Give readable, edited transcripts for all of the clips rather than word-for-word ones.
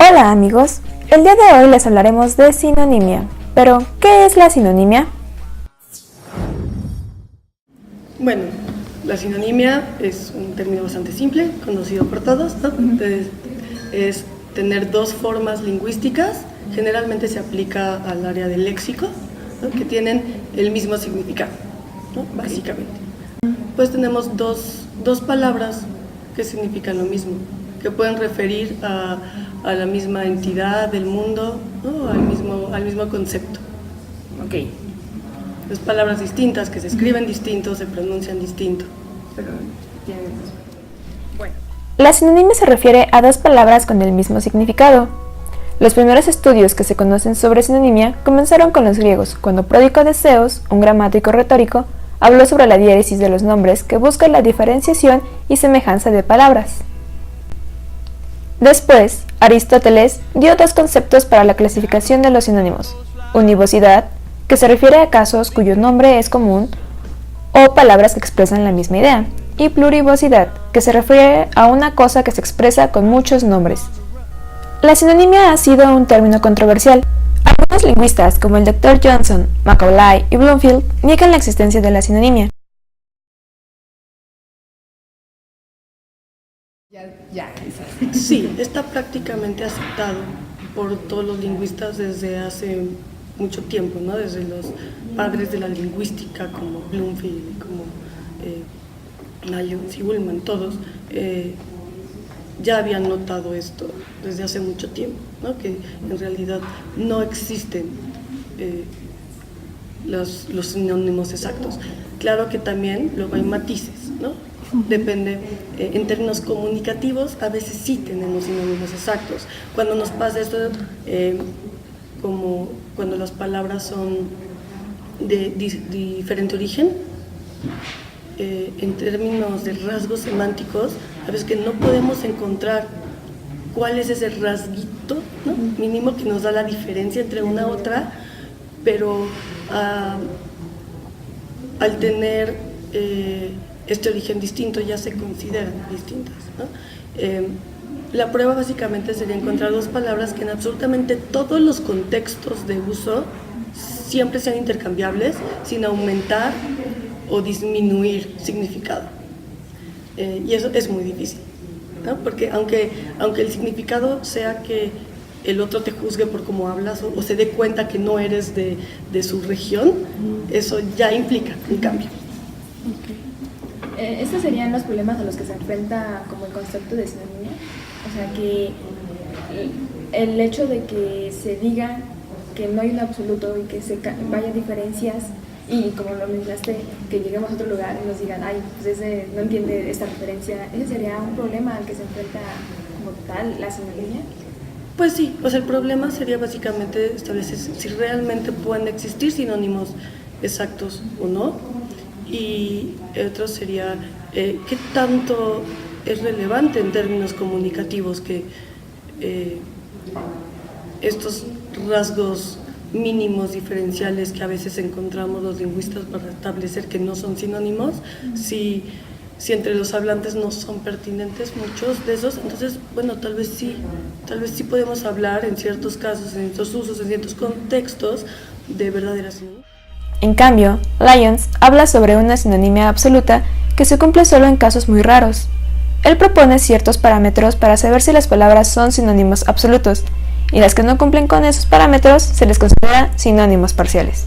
Hola amigos, el día de hoy les hablaremos de sinonimia. Pero, ¿qué es la sinonimia? Bueno, la sinonimia es un término bastante simple, conocido por todos, ¿no? Es tener dos formas lingüísticas, generalmente se aplica al área del léxico, ¿no? Que tienen el mismo significado, ¿no? Básicamente. Pues tenemos dos palabras que significan lo mismo, que pueden referir a la misma entidad del mundo, ¿no? al mismo concepto. Ok. Es palabras distintas, que se escriben distinto, se pronuncian distinto. Pero tiene bueno. La sinonimia se refiere a dos palabras con el mismo significado. Los primeros estudios que se conocen sobre sinonimia comenzaron con los griegos, cuando Pródico de Zeus, un gramático retórico, habló sobre la diéresis de los nombres que busca la diferenciación y semejanza de palabras. Después, Aristóteles dio dos conceptos para la clasificación de los sinónimos: univocidad, que se refiere a casos cuyo nombre es común o palabras que expresan la misma idea, y plurivocidad, que se refiere a una cosa que se expresa con muchos nombres. La sinonimia ha sido un término controversial. Algunos lingüistas, como el Dr. Johnson, Macaulay y Bloomfield, niegan la existencia de la sinonimia. Sí, está prácticamente aceptado por todos los lingüistas desde hace mucho tiempo, ¿no? Desde los padres de la lingüística como Bloomfield, como Lyons y Ullmann, todos ya habían notado esto desde hace mucho tiempo, ¿no? Que en realidad no existen los sinónimos exactos. Claro que también luego hay matices, ¿no? Depende, en términos comunicativos a veces sí tenemos sinónimos exactos. Cuando nos pasa esto, como cuando las palabras son de diferente origen, en términos de rasgos semánticos, a veces que no podemos encontrar cuál es ese rasguito, ¿no? Mínimo que nos da la diferencia entre una u otra, pero al tener este origen distinto ya se consideran distintas, ¿no? La prueba básicamente sería encontrar dos palabras que en absolutamente todos los contextos de uso siempre sean intercambiables sin aumentar o disminuir significado. Y eso es muy difícil, ¿no? Porque aunque el significado sea que el otro te juzgue por cómo hablas o se dé cuenta que no eres de su región, eso ya implica un cambio. Okay. Estos serían los problemas a los que se enfrenta como el concepto de sinonimia. O sea, que el hecho de que se diga que no hay un absoluto y que vaya diferencias, y como lo mencionaste, que lleguemos a otro lugar y nos digan, ay, pues ese no entiende esta referencia, ¿ese sería un problema al que se enfrenta como tal la sinonimia? Pues sí, pues el problema sería básicamente establecer si realmente pueden existir sinónimos exactos o no, y otro sería qué tanto es relevante en términos comunicativos que estos rasgos mínimos diferenciales que a veces encontramos los lingüistas para establecer que no son sinónimos, si entre los hablantes no son pertinentes muchos de esos, entonces, bueno, tal vez sí podemos hablar en ciertos casos, en ciertos usos, en ciertos contextos de verdaderas sinonimías. En cambio, Lyons habla sobre una sinonimia absoluta que se cumple solo en casos muy raros. Él propone ciertos parámetros para saber si las palabras son sinónimos absolutos, y las que no cumplen con esos parámetros se les considera sinónimos parciales.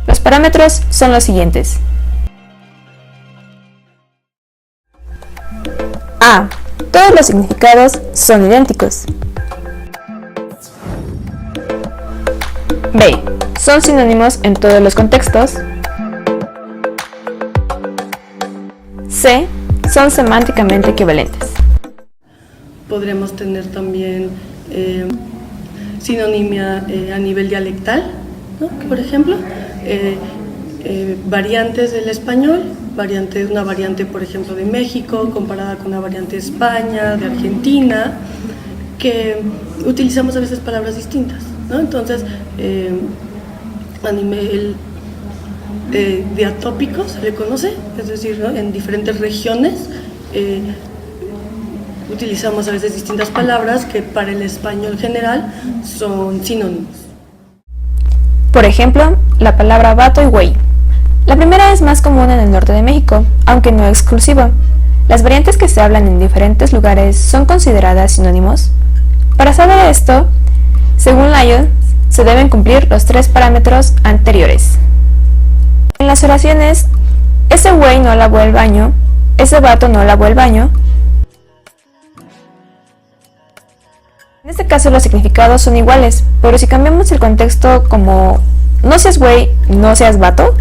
Los parámetros son los siguientes. A. Todos los significados son idénticos. B. Son sinónimos en todos los contextos. C. Son semánticamente equivalentes. Podremos tener también sinonimia a nivel dialectal, ¿no? Por ejemplo, variantes del español, una variante, por ejemplo, de México comparada con una variante de España, de Argentina, que utilizamos a veces palabras distintas, ¿no? Entonces, a nivel diatópico se le conoce, es decir, ¿no? En diferentes regiones utilizamos a veces distintas palabras que para el español general son sinónimos. Por ejemplo, la palabra vato y güey. La primera es más común en el norte de México, aunque no exclusiva. Las variantes que se hablan en diferentes lugares son consideradas sinónimos. Para saber esto, según Lyon, se deben cumplir los 3 parámetros anteriores. En las oraciones, ese güey no lavó el baño, ese vato no lavó el baño. En este caso los significados son iguales, pero si cambiamos el contexto como no seas güey, no seas vato,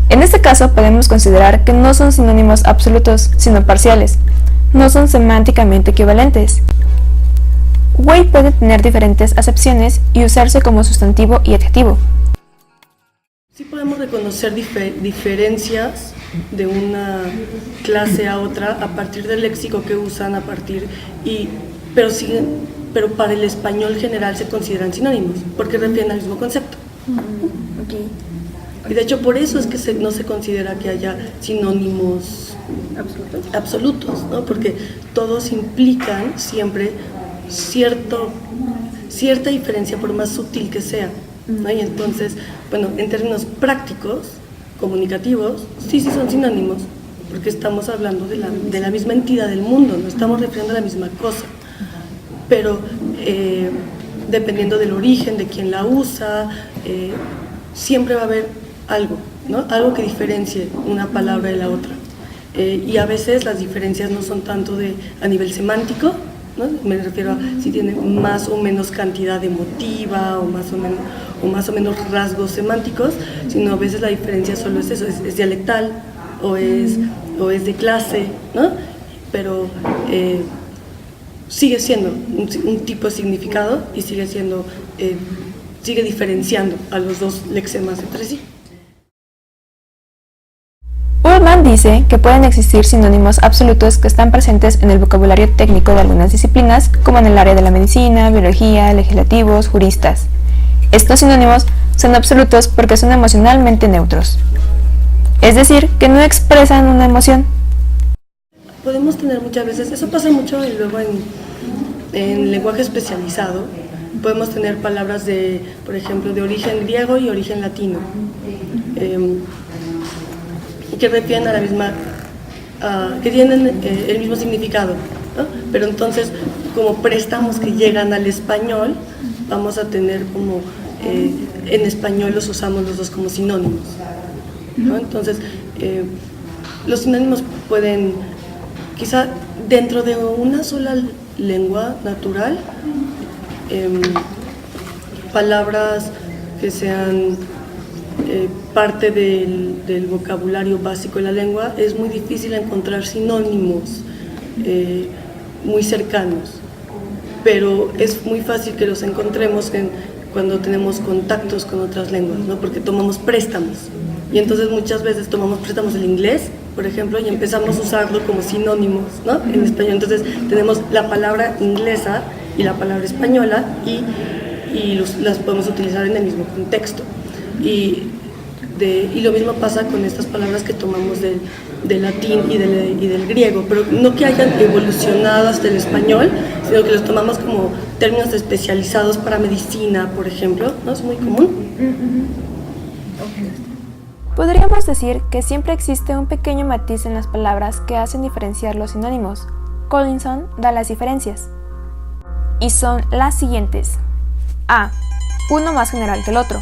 en este caso podemos considerar que no son sinónimos absolutos, sino parciales, no son semánticamente equivalentes. Güey puede tener diferentes acepciones y usarse como sustantivo y adjetivo. Sí podemos reconocer diferencias de una clase a otra a partir del léxico que usan, pero para el español general se consideran sinónimos, porque refieren al mismo concepto. Okay. Y de hecho por eso es que no se considera que haya sinónimos absolutos, ¿no? Porque todos implican siempre cierta diferencia, por más sutil que sea, ¿no? Y entonces, bueno, en términos prácticos, comunicativos, sí son sinónimos, porque estamos hablando de la misma entidad del mundo, no estamos refiriendo a la misma cosa, pero dependiendo del origen, de quién la usa, siempre va a haber algo, ¿no? Algo que diferencie una palabra de la otra. Y a veces las diferencias no son tanto a nivel semántico, ¿no? Me refiero a si tiene más o menos cantidad emotiva o más o menos rasgos semánticos, sino a veces la diferencia solo es eso, es dialectal o es de clase, ¿no? Pero sigue siendo un tipo de significado y sigue diferenciando a los dos lexemas entre sí. Ullmann dice que pueden existir sinónimos absolutos que están presentes en el vocabulario técnico de algunas disciplinas, como en el área de la medicina, biología, legislativos, juristas. Estos sinónimos son absolutos porque son emocionalmente neutros, es decir, que no expresan una emoción. Podemos tener muchas veces, eso pasa mucho y luego en lenguaje especializado, podemos tener palabras por ejemplo, de origen griego y origen latino, que refieren a la misma, que tienen el mismo significado, ¿no? Pero entonces, como préstamos que llegan al español, vamos a tener como, en español los usamos los dos como sinónimos, ¿no? Entonces, los sinónimos pueden, quizá dentro de una sola lengua natural, palabras que sean parte del vocabulario básico de la lengua, es muy difícil encontrar sinónimos muy cercanos, pero es muy fácil que los encontremos cuando tenemos contactos con otras lenguas, ¿no? Porque tomamos préstamos y entonces muchas veces tomamos préstamos del inglés, por ejemplo, y empezamos a usarlo como sinónimos, ¿no? En español. Entonces tenemos la palabra inglesa y la palabra española y las podemos utilizar en el mismo contexto. Y lo mismo pasa con estas palabras que tomamos del latín y del griego, pero no que hayan evolucionado hasta el español, sino que los tomamos como términos especializados para medicina, por ejemplo, ¿no? Es muy común. Podríamos decir que siempre existe un pequeño matiz en las palabras que hacen diferenciar los sinónimos. Collinson da las diferencias, y son las siguientes. A. Uno más general que el otro.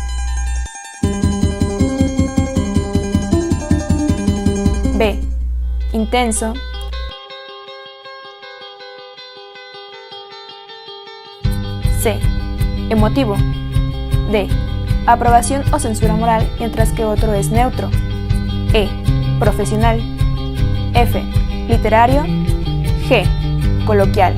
B. Intenso. C. Emotivo. D. Aprobación o censura moral, mientras que otro es neutro. E. Profesional. F. Literario. G. Coloquial.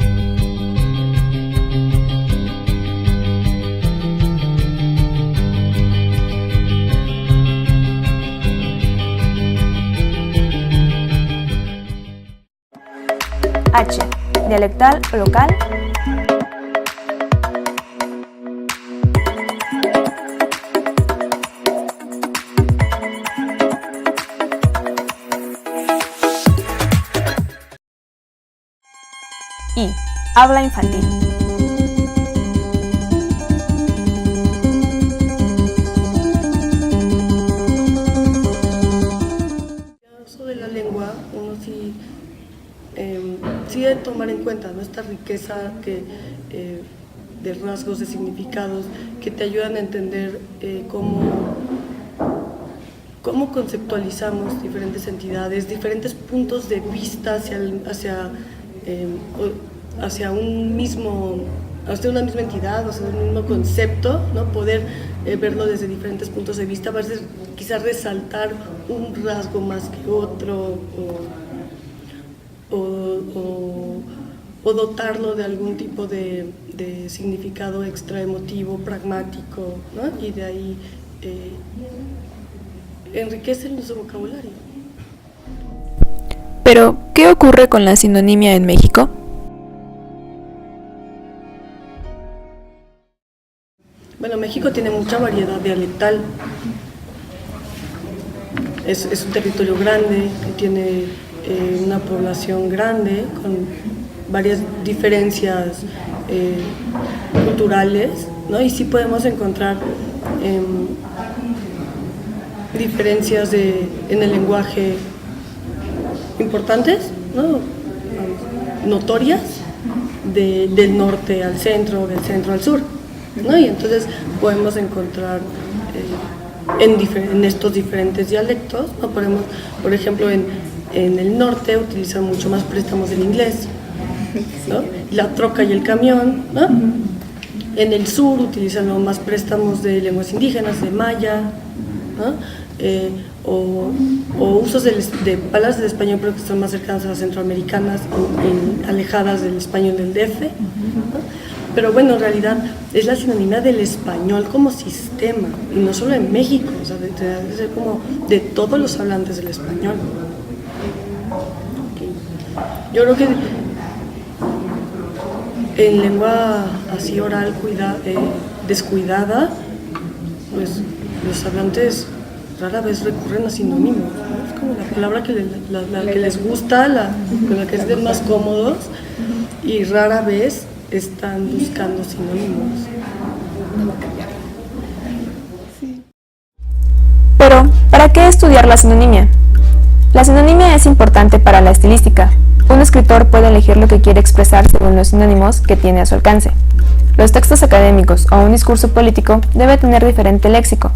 H. Dialectal o local. Habla infantil. Eso de la lengua, uno sí debe tomar en cuenta, ¿no?, esta riqueza de rasgos, de significados que te ayudan a entender cómo conceptualizamos diferentes entidades, diferentes puntos de vista hacia una misma entidad, hacia un mismo concepto, ¿no? Poder verlo desde diferentes puntos de vista, a veces quizás resaltar un rasgo más que otro o dotarlo de algún tipo de significado extra emotivo, pragmático, ¿no? Y de ahí enriquece nuestro vocabulario. Pero, ¿qué ocurre con la sinonimia en México? Bueno, México tiene mucha variedad dialectal. Es un territorio grande, que tiene una población grande, con varias diferencias culturales, ¿no? Y sí podemos encontrar diferencias en el lenguaje importantes, ¿no?, notorias, del norte al centro, del centro al sur, ¿no? Y entonces podemos encontrar en estos diferentes dialectos, ¿no? Por ejemplo, en el norte utilizan mucho más préstamos del inglés, ¿no?, la troca y el camión, ¿no? En el sur utilizan más préstamos de lenguas indígenas, de maya, ¿no? O usos de palabras del español, pero que están más cercanas a las centroamericanas, alejadas del español del DF, ¿no? Pero bueno, en realidad es la sinonimia del español como sistema, y no solo en México, o sea, debe ser como de todos los hablantes del español. Okay. Yo creo que en lengua así oral descuidada, pues los hablantes rara vez recurren a sinónimos, ¿no? Es como la palabra que les gusta, con la que se sienten más cómodos, y rara vez están buscando sinónimos. Pero, ¿para qué estudiar la sinonimia? La sinonimia es importante para la estilística. Un escritor puede elegir lo que quiere expresar según los sinónimos que tiene a su alcance. Los textos académicos o un discurso político debe tener diferente léxico.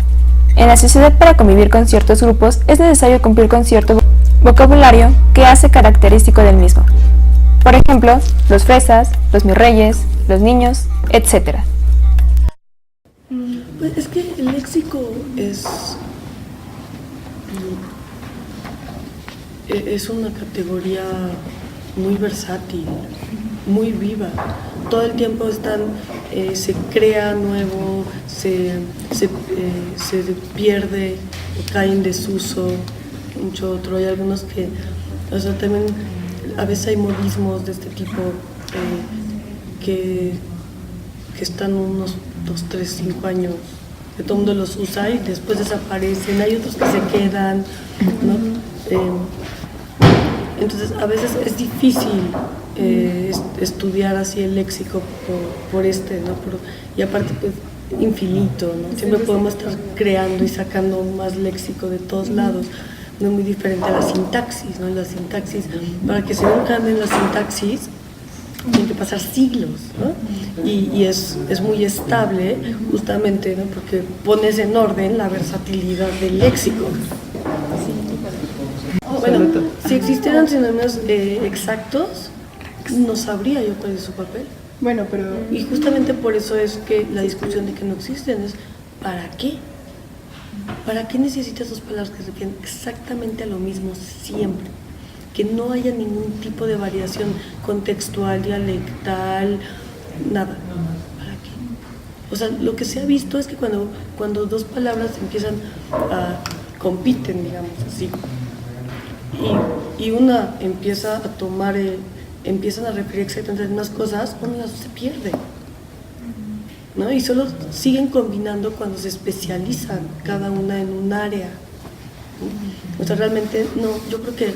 En la sociedad, para convivir con ciertos grupos, es necesario cumplir con cierto vocabulario que hace característico del mismo. Por ejemplo, los fresas, los mirreyes, los niños, etc. Pues es que el léxico es una categoría muy versátil, muy viva. Todo el tiempo se crea nuevo, se pierde, cae en desuso, mucho otro. Hay algunos que, o sea, también a veces hay modismos de este tipo que están unos 2, 3, 5 años, que todo el mundo los usa y después desaparecen. Hay otros que se quedan, ¿no? Entonces a veces es difícil estudiar así el léxico por ¿no? Y aparte pues infinito, ¿no? Siempre podemos estar creando y sacando más léxico de todos lados. No es muy diferente a la sintaxis, ¿no? La sintaxis, para que se dé un cambio en la sintaxis, tienen que pasar siglos, ¿no? Y es muy estable justamente, ¿no? Porque pones en orden la versatilidad del léxico. Bueno, si existieran sinónimos exactos, no sabría yo cuál es su papel. Bueno, pero... Y justamente por eso es que la discusión de que no existen es ¿para qué? ¿Para qué necesitas dos palabras que se refieren exactamente a lo mismo siempre? Que no haya ningún tipo de variación contextual, dialectal, nada. ¿Para qué? O sea, lo que se ha visto es que cuando dos palabras compiten, digamos así, y una empieza a tomar, empiezan a referir exactamente las mismas cosas, una de las dos se pierde, ¿no? Y solo siguen combinando cuando se especializan cada una en un área. O sea, realmente no, yo creo que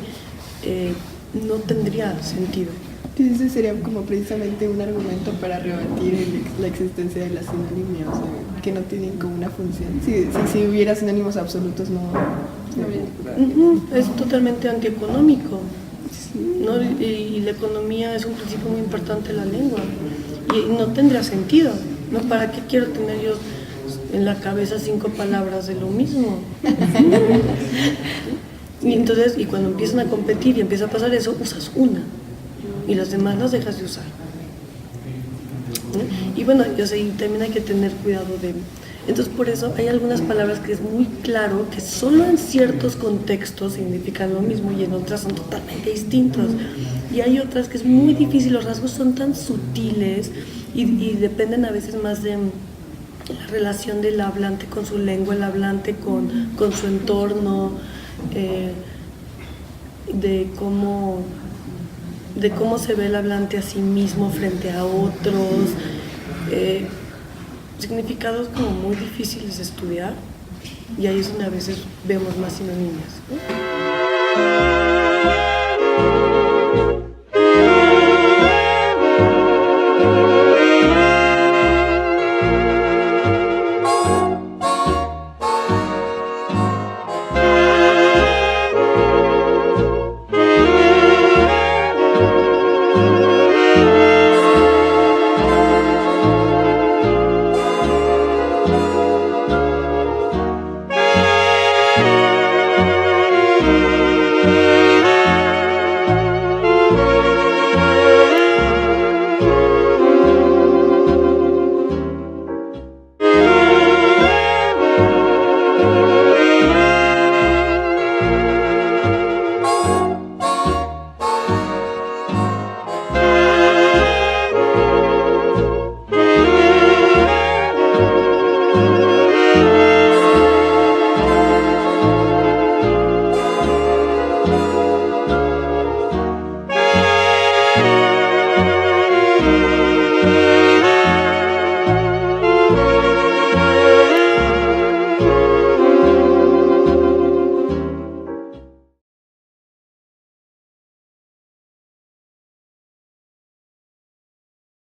no tendría sentido. Entonces ese sería como precisamente un argumento para rebatir la existencia de las sinonimias, que no tienen como una función. Si hubiera sinónimos absolutos no Es totalmente antieconómico, ¿no? Y la economía es un principio muy importante de la lengua y no tendría sentido, ¿no? ¿Para qué quiero tener yo en la cabeza 5 palabras de lo mismo? Y entonces, y cuando empiezan a competir y empieza a pasar eso, usas una y las demás las dejas de usar, ¿no? Y bueno, yo sé, y también hay que tener cuidado de... Entonces, por eso hay algunas palabras que es muy claro que solo en ciertos contextos significan lo mismo y en otras son totalmente distintos. Y hay otras que es muy difícil, los rasgos son tan sutiles y dependen a veces más de la relación del hablante con su lengua, el hablante con su entorno, de cómo se ve el hablante a sí mismo frente a otros, significados como muy difíciles de estudiar, y ahí es donde a veces vemos más sinonimias, ¿no?